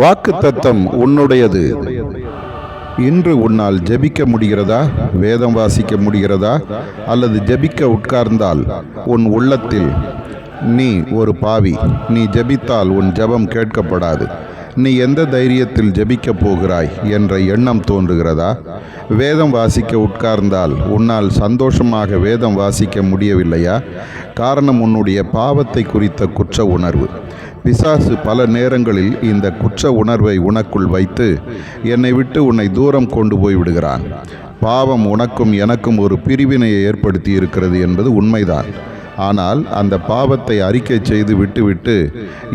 வாக்குத்தத்தம் உன்னுடையது. இன்று உன்னால் ஜெபிக்க முடிகிறதா? வேதம் வாசிக்க முடிகிறதா? அல்லது ஜெபிக்க உட்கார்ந்தால் உன் உள்ளத்தில் நீ ஒரு பாவி, நீ ஜெபித்தால் உன் ஜெபம் கேட்கப்படாது, நீ எந்த தைரியத்தில் ஜெபிக்கப் போகிறாய் என்ற எண்ணம் தோன்றுகிறதா? வேதம் வாசிக்க உட்கார்ந்தால் உன்னால் சந்தோஷமாக வேதம் வாசிக்க முடியவில்லையா? காரணம் உன்னுடைய பாவத்தை குறித்த குற்ற உணர்வு. பிசாசு பல நேரங்களில் இந்த குற்ற உணர்வை உனக்குள் வைத்து என்னை விட்டு உன்னை தூரம் கொண்டு போய் விடுகிறான். பாவம் உனக்கும் எனக்கும் ஒரு பிரிவினையை ஏற்படுத்தி இருக்கிறது என்பது உண்மைதான். ஆனால் அந்த பாவத்தை அறிக்கை செய்து விட்டுவிட்டு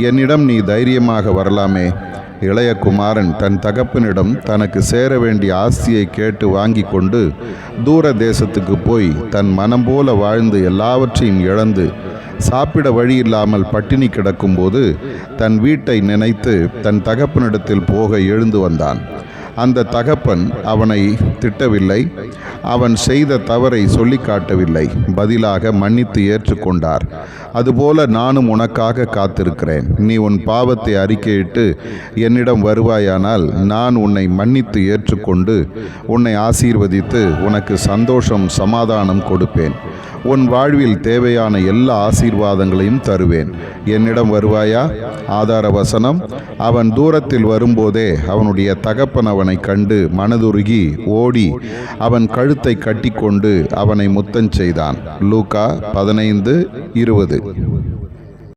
என்னிடம் நீ தைரியமாக வரலாமே. இளைய குமாரன் தன் தகப்பனிடம் தனக்கு சேர வேண்டிய ஆஸ்தியை கேட்டு வாங்கி கொண்டு தூர தேசத்துக்கு போய் தன் மனம் போல வாழ்ந்து எல்லாவற்றையும் இழந்து சாப்பிட வழி இல்லாமல் பட்டினி கிடக்கும்போது தன் வீட்டை நினைத்து தன் தகப்பனிடத்தில் போக எழுந்து வந்தான். அந்த தகப்பன் அவனை திட்டவில்லை, அவன் செய்த தவறை சொல்லி காட்டவில்லை, பதிலாக மன்னித்து ஏற்றுக்கொண்டார். அதுபோல நானும் உனக்காக காத்திருக்கிறேன். நீ உன் பாவத்தை அறிக்கையிட்டு என்னிடம் வருவாயானால் நான் உன்னை மன்னித்து ஏற்றுக்கொண்டு உன்னை ஆசீர்வதித்து உனக்கு சந்தோஷம் சமாதானம் கொடுப்பேன். உன் வாழ்வில் தேவையான எல்லா ஆசீர்வாதங்களையும் தருவேன். என்னிடம் வருவாயா? ஆதார வசனம். அவன் தூரத்தில் வரும்போதே அவனுடைய தகப்பன் அவனை கண்டு மனதுருகி ஓடி அவன் கழுத்தை கட்டிக்கொண்டு அவனை முத்தம் செய்தான். லூக்கா 15:20.